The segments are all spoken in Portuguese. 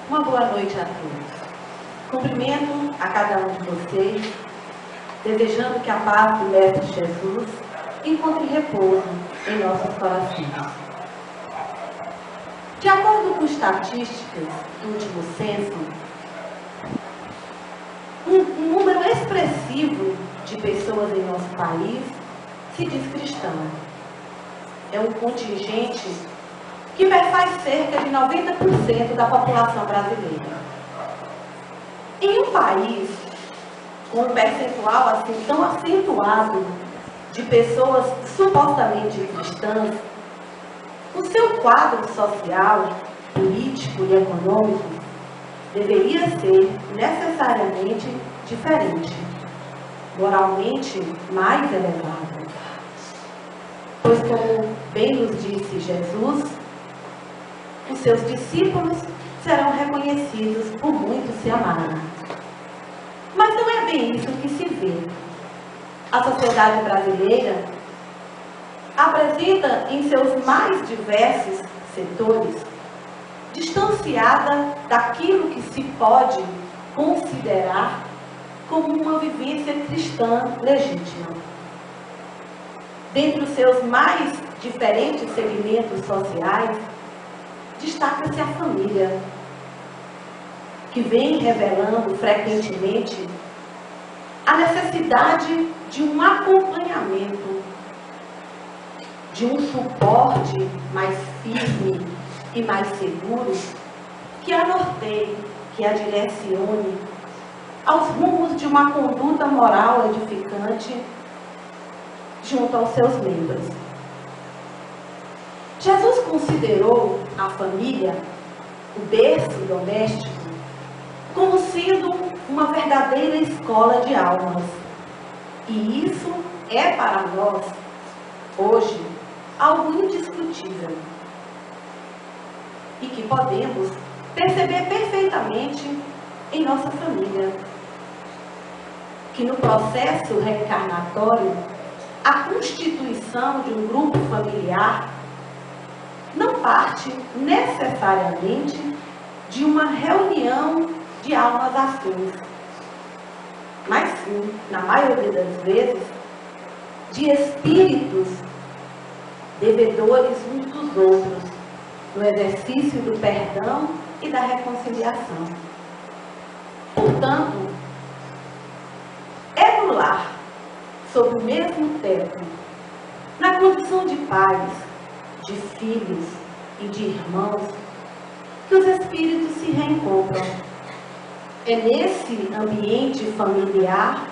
Uma boa noite a todos. Cumprimento a cada um de vocês, desejando que a paz do Mestre Jesus encontre repouso em nossos corações. De acordo com estatísticas do último censo, um número expressivo de pessoas em nosso país se diz cristão. É um contingente que perfaz cerca de 90% da população brasileira. Em um país com um percentual assim tão acentuado de pessoas supostamente cristãs, o seu quadro social, político e econômico deveria ser necessariamente diferente, moralmente mais elevado. Pois, como bem nos disse Jesus, os seus discípulos serão reconhecidos por muitos se amarem. Mas não é bem isso que se vê. A sociedade brasileira apresenta em seus mais diversos setores, distanciada daquilo que se pode considerar como uma vivência cristã legítima. Dentre os seus mais diferentes segmentos sociais, destaca-se a família, que vem revelando frequentemente a necessidade de um acompanhamento, de um suporte mais firme e mais seguro, que a norteie, que a direcione aos rumos de uma conduta moral edificante junto aos seus membros. Jesus considerou a família, o berço doméstico, como sendo uma verdadeira escola de almas. E isso é para nós, hoje, algo indiscutível. E que podemos perceber perfeitamente em nossa família. Que no processo reencarnatório, a constituição de um grupo familiar não parte necessariamente de uma reunião de almas afins, mas sim, na maioria das vezes, de espíritos devedores uns dos outros, no exercício do perdão e da reconciliação. Portanto, é no lar, sob o mesmo teto, na condição de pais, de filhos e de irmãos, que os espíritos se reencontram. É nesse ambiente familiar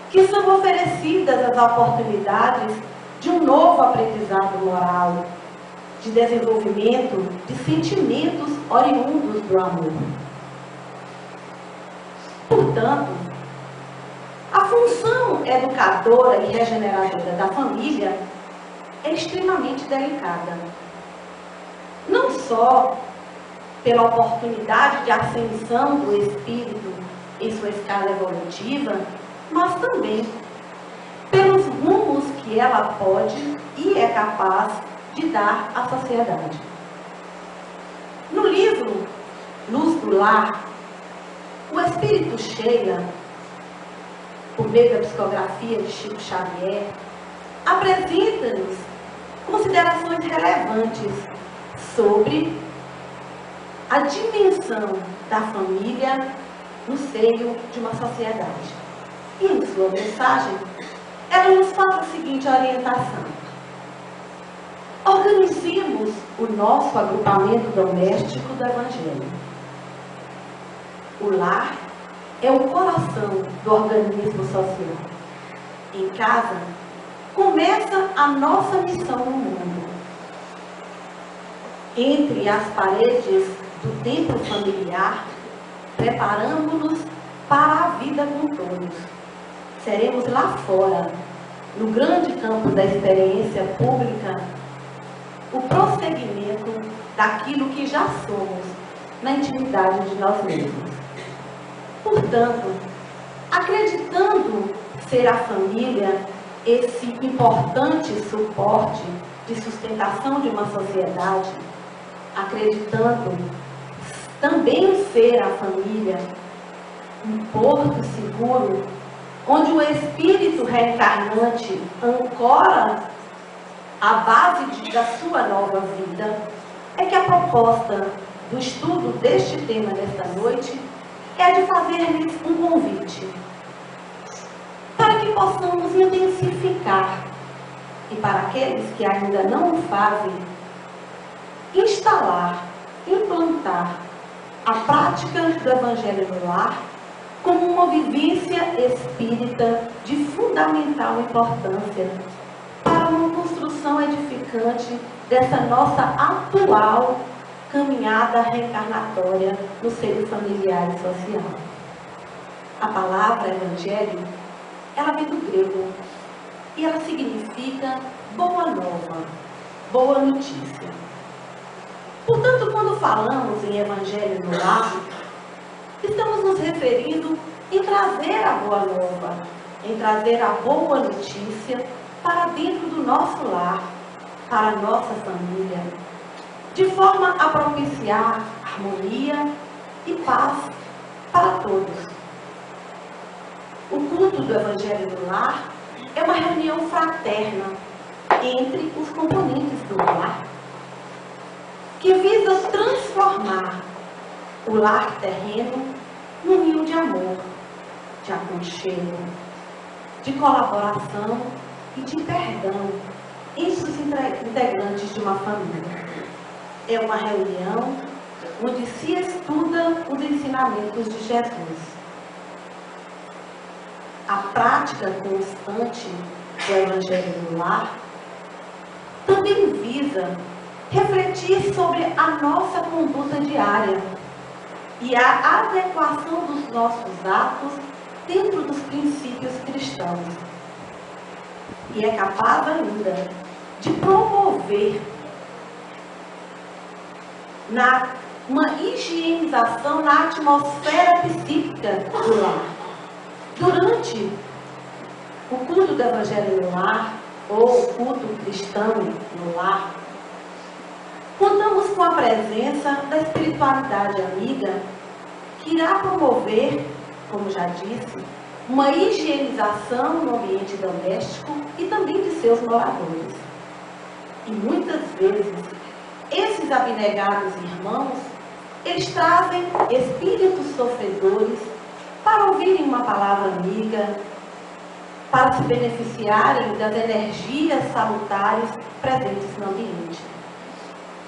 que são oferecidas as oportunidades de um novo aprendizado moral, de desenvolvimento de sentimentos oriundos do amor. Portanto, a função educadora e regeneradora da família é extremamente delicada. Não só pela oportunidade de ascensão do espírito em sua escala evolutiva, mas também pelos rumos que ela pode e é capaz de dar à sociedade. No livro Luz do Lar, o espírito Sheila, por meio da psicografia de Chico Xavier, apresenta-nos considerações relevantes sobre a dimensão da família no seio de uma sociedade. E em sua mensagem, ela nos faz a seguinte orientação: organizemos o nosso agrupamento doméstico do Evangelho. O lar é o coração do organismo social. Em casa, começa a nossa missão no mundo. Entre as paredes do templo familiar, preparamos-nos para a vida com todos. Seremos lá fora, no grande campo da experiência pública, o prosseguimento daquilo que já somos na intimidade de nós mesmos. Portanto, acreditando ser a família esse importante suporte de sustentação de uma sociedade, acreditando também ser a família um porto seguro, onde o espírito reencarnante ancora a base da sua nova vida, é que a proposta do estudo deste tema desta noite é de fazer-lhes um convite para que possamos intensificar, e para aqueles que ainda não o fazem, instalar, implantar a prática do Evangelho no lar como uma vivência espírita de fundamental importância para uma construção edificante dessa nossa atual caminhada reencarnatória no seio familiar e social. A palavra Evangelho, ela vem do grego e ela significa boa nova, boa notícia. Portanto, quando falamos em Evangelho no lar, estamos nos referindo em trazer a boa nova, em trazer a boa notícia para dentro do nosso lar, para a nossa família, de forma a propiciar harmonia e paz para todos. O culto do Evangelho no lar é uma reunião fraterna entre os componentes do lar, que visa transformar o lar terreno num ninho de amor, de aconchego, de colaboração e de perdão entre os integrantes de uma família. É uma reunião onde se estuda os ensinamentos de Jesus. A prática constante do Evangelho no lar também visa refletir sobre a nossa conduta diária e a adequação dos nossos atos dentro dos princípios cristãos. E é capaz ainda de promover uma higienização na atmosfera psíquica do lar. Durante o culto do Evangelho no lar, ou o culto cristão no lar, contamos com a presença da espiritualidade amiga, que irá promover, como já disse, uma higienização no ambiente doméstico e também de seus moradores. E muitas vezes, esses abnegados irmãos, eles trazem espíritos sofredores para ouvirem uma palavra amiga, para se beneficiarem das energias salutares presentes no ambiente.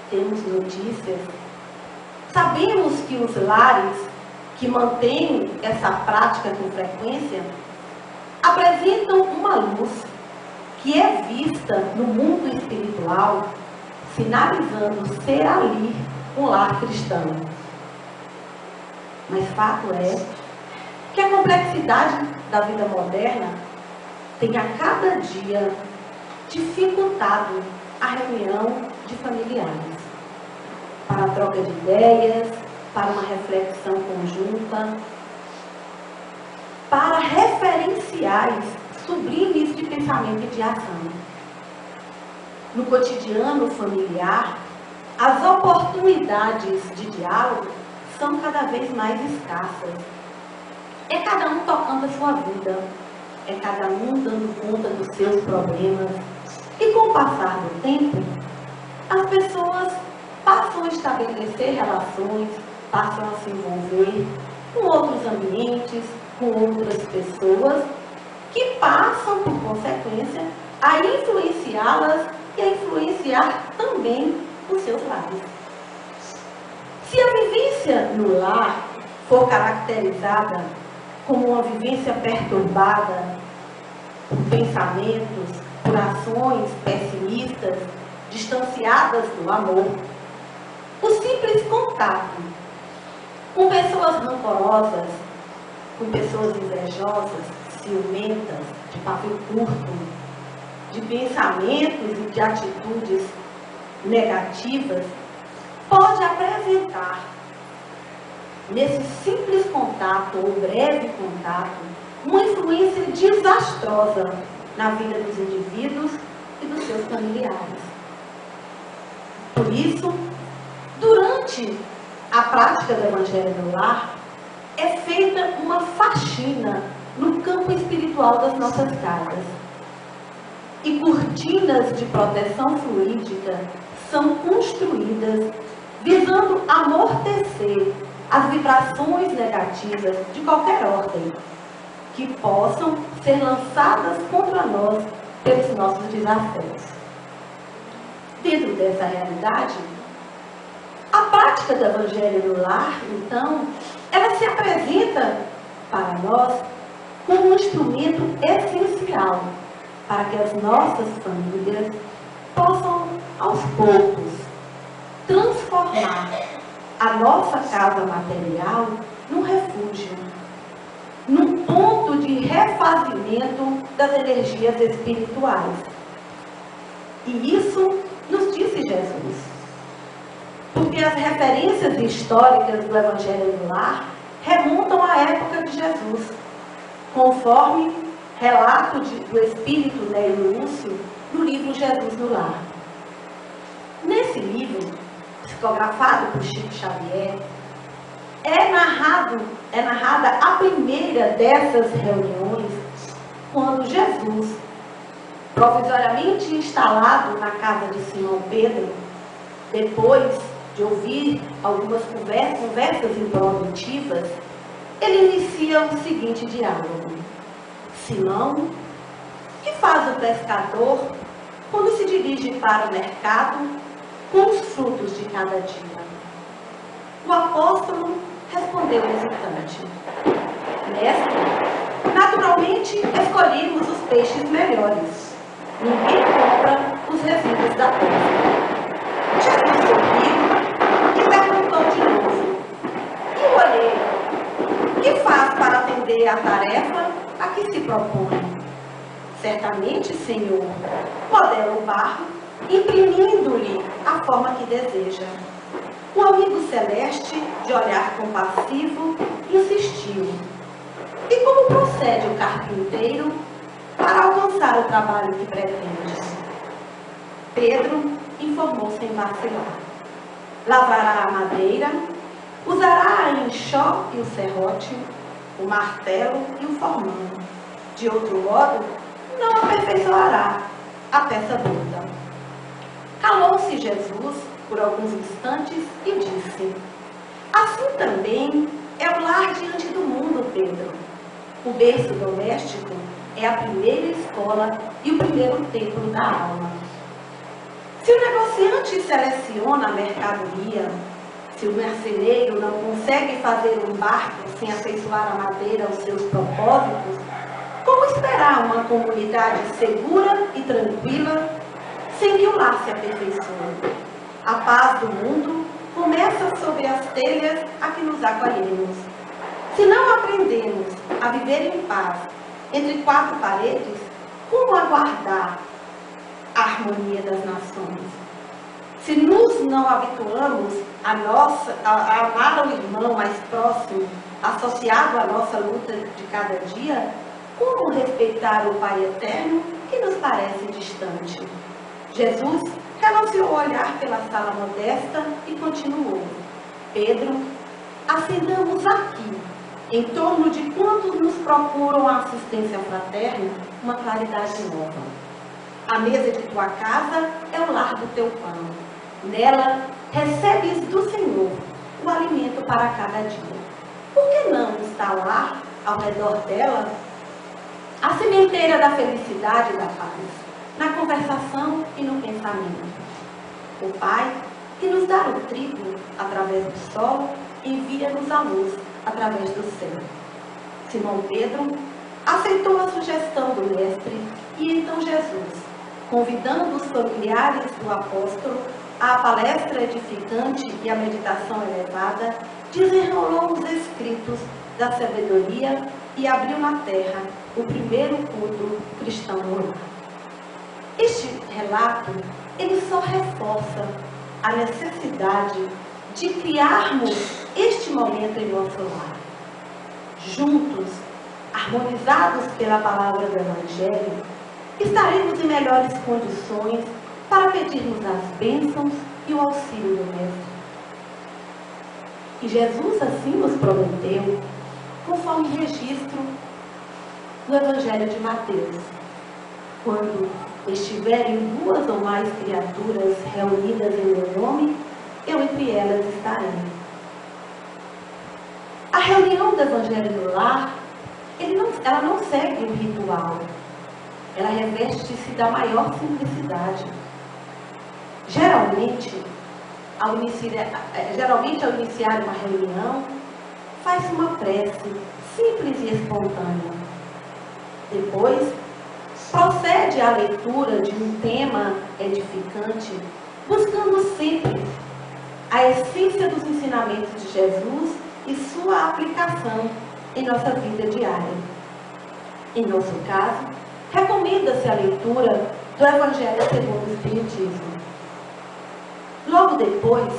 Temos notícias, sabemos que os lares que mantêm essa prática com frequência apresentam uma luz que é vista no mundo espiritual, sinalizando ser ali um lar cristão. Mas fato é que a complexidade da vida moderna tem a cada dia dificultado a reunião de familiares para a troca de ideias, para uma reflexão conjunta, para referenciais sublimes de pensamento e de ação. No cotidiano familiar, as oportunidades de diálogo são cada vez mais escassas. É cada um tocando a sua vida, é cada um dando conta dos seus problemas. E com o passar do tempo, as pessoas passam a estabelecer relações, passam a se envolver com outros ambientes, com outras pessoas, que passam, por consequência, a influenciá-las e a influenciar também os seus lares. Se a vivência no lar for caracterizada como uma vivência perturbada por pensamentos, por ações pessimistas, distanciadas do amor, o simples contato com pessoas rancorosas, com pessoas invejosas, ciumentas, de pavio curto, de pensamentos e de atitudes negativas, pode apresentar, nesse simples contato ou breve contato, uma influência desastrosa na vida dos indivíduos e dos seus familiares. Por isso, durante a prática do Evangelho no lar, é feita uma faxina no campo espiritual das nossas casas. E cortinas de proteção fluídica são construídas visando amortecer as vibrações negativas de qualquer ordem que possam ser lançadas contra nós pelos nossos desafetos. Dentro dessa realidade, a prática do Evangelho no lar, então, ela se apresenta para nós como um instrumento essencial para que as nossas famílias possam, aos poucos, transformar a nossa casa material num refúgio, num ponto de refazimento das energias espirituais. E isso nos disse Jesus. Porque as referências históricas do Evangelho no lar remontam à época de Jesus, conforme relato do espírito Nélio Lúcio no livro Jesus no Lar. Nesse livro, psicografado por Chico Xavier, é narrada a primeira dessas reuniões, quando Jesus, provisoriamente instalado na casa de Simão Pedro, depois de ouvir algumas conversas improdutivas, ele inicia o seguinte diálogo: Simão, que faz o pescador quando se dirige para o mercado com os frutos de cada dia? O apóstolo respondeu hesitante: Mestre, naturalmente escolhemos os peixes melhores. Ninguém compra os resíduos da pesca. Jesus sorriu e perguntou de novo: E o olheiro, que faz para atender a tarefa a que se propõe? Certamente, Senhor, modela o barro, imprimindo-lhe a forma que deseja. O amigo celeste, de olhar compassivo, insistiu: E como procede o carpinteiro para alcançar o trabalho que pretende? Pedro informou sem vacilar: Lavrará a madeira, usará a enxó e o serrote, o martelo e o formão. De outro modo, não aperfeiçoará a peça bruta. Calou-se Jesus por alguns instantes e disse: Assim também é o lar diante do mundo, Pedro. O berço doméstico é a primeira escola e o primeiro templo da alma. Se o negociante seleciona a mercadoria, se o marceneiro não consegue fazer um barco sem afeiçoar a madeira aos seus propósitos, como esperar uma comunidade segura e tranquila sem que o lar se aperfeiçoe? A paz do mundo começa sobre as telhas a que nos acolhemos. Se não aprendemos a viver em paz entre quatro paredes, como aguardar a harmonia das nações? Se nos não habituamos a amar o irmão mais próximo, associado à nossa luta de cada dia, como respeitar o Pai eterno que nos parece distante? Jesus renunciou a olhar pela sala modesta e continuou: Pedro, acendamos aqui, em torno de quantos nos procuram a assistência fraterna, uma claridade nova. A mesa de tua casa é o lar do teu pão. Nela recebes do Senhor o alimento para cada dia. Por que não instalar ao redor dela a sementeira da felicidade e da paz, na conversação e no pensamento? O Pai, que nos dá o trigo através do sol, envia-nos a luz através do céu. Simão Pedro aceitou a sugestão do mestre e então Jesus, convidando os familiares do apóstolo à palestra edificante e à meditação elevada, desenrolou os escritos da sabedoria e abriu na terra o primeiro culto cristão no lar. Este relato, ele só reforça a necessidade de criarmos este momento em nosso lar. Juntos, harmonizados pela palavra do Evangelho, estaremos em melhores condições para pedirmos as bênçãos e o auxílio do Mestre. E Jesus assim nos prometeu, conforme registro no Evangelho de Mateus. Quando estiverem 2 ou mais criaturas reunidas em meu nome, eu entre elas estarei. A reunião do Evangelho no lar, ela não segue um ritual. Ela reveste-se da maior simplicidade. Geralmente, ao iniciar uma reunião, faz uma prece simples e espontânea. Depois, procede à leitura de um tema edificante, buscando sempre a essência dos ensinamentos de Jesus e sua aplicação em nossa vida diária. Em nosso caso, recomenda-se a leitura do Evangelho segundo o Espiritismo. Logo depois,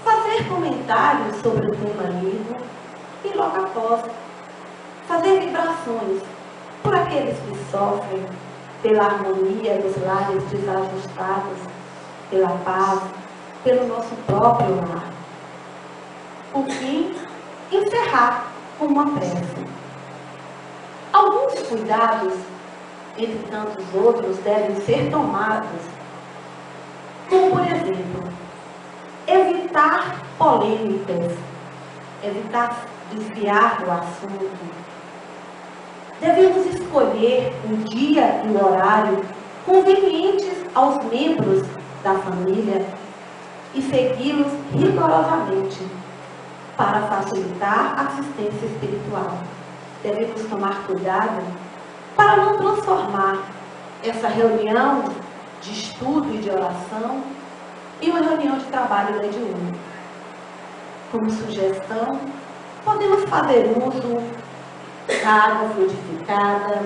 fazer comentários sobre o tema lido e logo após, fazer vibrações por aqueles que sofrem, pela harmonia dos lares desajustados, pela paz, pelo nosso próprio lar. Por fim, encerrar com uma prece. Alguns cuidados, entre tantos outros, devem ser tomados, como, por exemplo, evitar polêmicas, evitar desviar do assunto. Devemos escolher o dia e o horário convenientes aos membros da família e segui-los rigorosamente para facilitar a assistência espiritual. Devemos tomar cuidado para não transformar essa reunião de estudo e de oração em uma reunião de trabalho mediúnico. Como sugestão, podemos fazer uso da água fluidificada,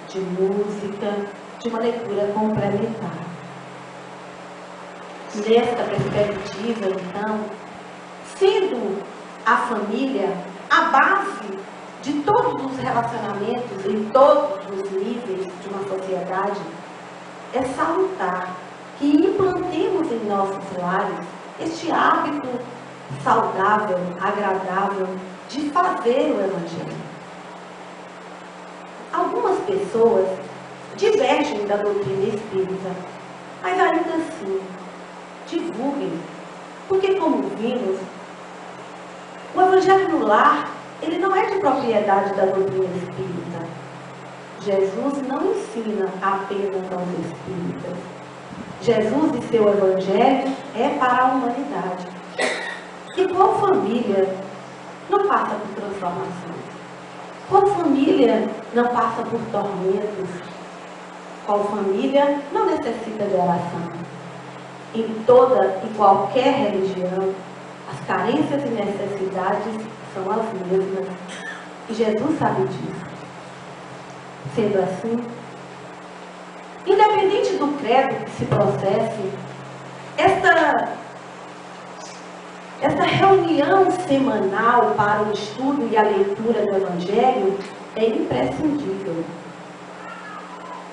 de música, de uma leitura complementar. Nesta perspectiva, então, sendo a família a base de todos os relacionamentos em todos os níveis de uma sociedade, é salutar que implantemos em nossos lares este hábito saudável, agradável de fazer o Evangelho. Algumas pessoas divergem da doutrina espírita, mas ainda assim divulguem, porque, como vimos, o Evangelho no lar, ele não é de propriedade da doutrina espírita. Jesus não ensina apenas aos espíritas. Jesus e seu Evangelho é para a humanidade. E qual família não passa por transformações? Qual família não passa por tormentos? Qual família não necessita de oração? Em toda e qualquer religião, as carências e necessidades são as mesmas. E Jesus sabe disso. Sendo assim, independente do credo que se processe, esta reunião semanal para o estudo e a leitura do Evangelho é imprescindível.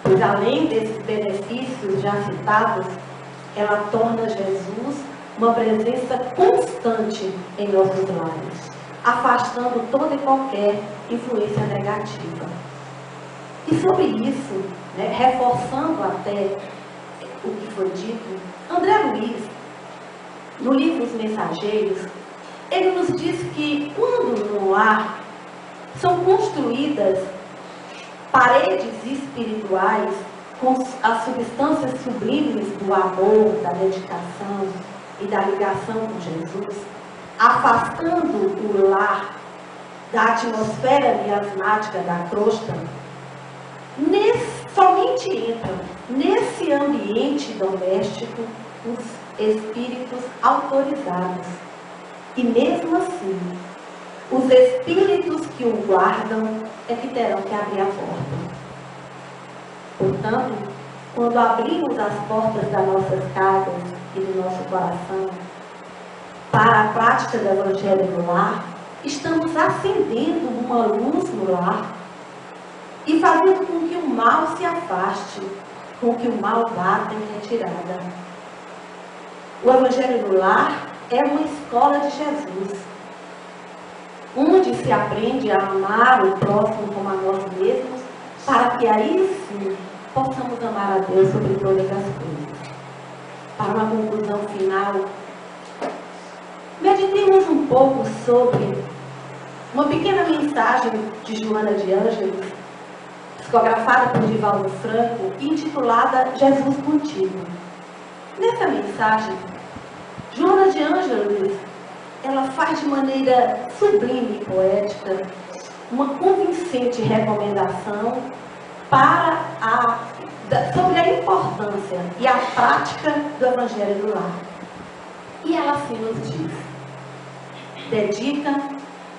Pois além desses benefícios já citados, ela torna Jesus uma presença constante em nossos lares, afastando toda e qualquer influência negativa. E sobre isso, reforçando até o que foi dito, André Luiz, no livro Os Mensageiros, ele nos diz que quando no lar são construídas paredes espirituais com as substâncias sublimes do amor, da dedicação e da ligação com Jesus, afastando o lar da atmosfera miasmática da crosta, somente entram nesse ambiente doméstico os espíritos autorizados. E mesmo assim, os espíritos que o guardam é que terão que abrir a porta. Portanto, quando abrimos as portas das nossas casas e do nosso coração para a prática do Evangelho no lar, estamos acendendo uma luz no lar e fazendo com que o mal se afaste, com que o mal bata em retirada. O Evangelho no lar é uma escola de Jesus, onde se aprende a amar o próximo como a nós mesmos, para que aí sim possamos amar a Deus sobre todas as coisas. Para uma conclusão final, meditemos um pouco sobre uma pequena mensagem de Joana de Ângeles, psicografada por Divaldo Franco, intitulada Jesus Contigo. Nessa mensagem, Joana de Ângeles, ela faz de maneira sublime e poética uma convincente recomendação sobre a importância e a prática do Evangelho do Lar. E ela assim nos diz: dedica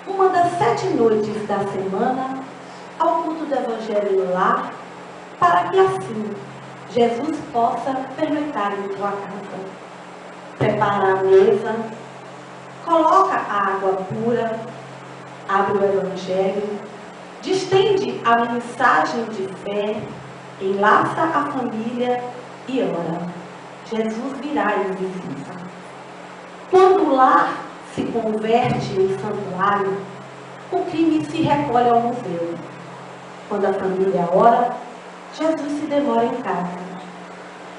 uma das 7 noites da semana ao culto do Evangelho no lar, para que assim Jesus possa pernoitar em tua casa. Prepara a mesa, coloca a água pura, abre o Evangelho, distende a mensagem de fé, enlaça a família e ora. Jesus virá em visita. Quando o lar se converte em santuário, o crime se recolhe ao museu. Quando a família ora, Jesus se demora em casa.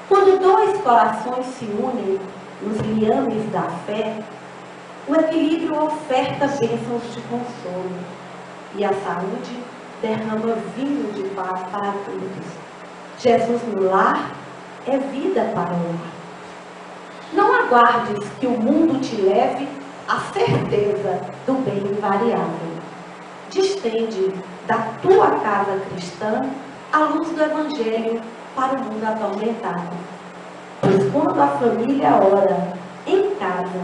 Quando 2 corações se unem nos liames da fé, o equilíbrio oferta bênçãos de consolo e a saúde derrama vinho de paz para todos. Jesus no lar é vida para o lar. Não aguardes que o mundo te leve à certeza do bem invariável. Distende da tua casa cristã a luz do Evangelho para o mundo atormentado. Pois quando a família ora em casa,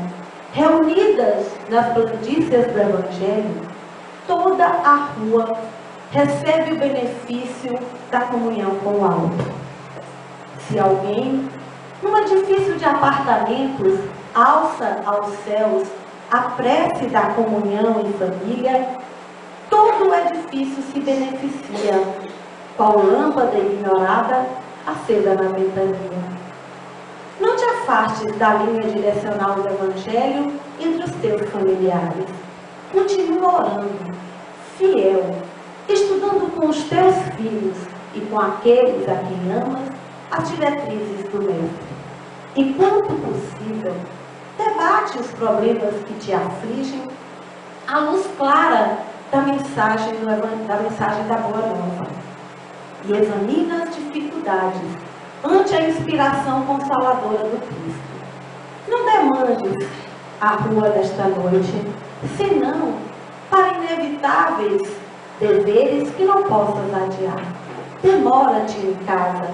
reunidas nas blandícias do Evangelho, toda a rua recebe o benefício da comunhão com o alto. Se alguém, num edifício de apartamentos, alça aos céus a prece da comunhão em família, todo o edifício se beneficia, qual lâmpada ignorada acesa na ventania. Não te afastes da linha direcional do Evangelho entre os teus familiares. Continua orando, fiel, estudando com os teus filhos e com aqueles a quem amas as diretrizes do Mestre. E quanto possível, debate os problemas que te afligem à luz clara da mensagem da Boa Nova. E examina as dificuldades ante a inspiração consoladora do Cristo. Não demandes a rua desta noite, senão para inevitáveis deveres que não possas adiar. Demora-te em casa,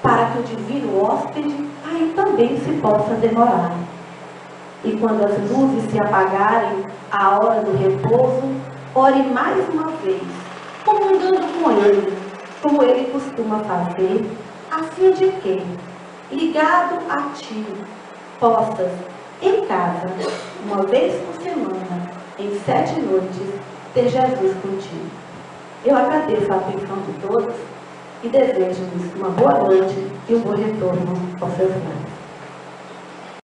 para que o divino hóspede aí também se possa demorar. E quando as luzes se apagarem à hora do repouso, ore mais uma vez, comungando com ele, como ele costuma fazer, a fim de que, ligado a ti, possas, em casa, uma vez por semana, em 7 noites, ter Jesus contigo. Eu agradeço a atenção de todos e desejo-lhes uma boa noite e um bom retorno ao seu lar.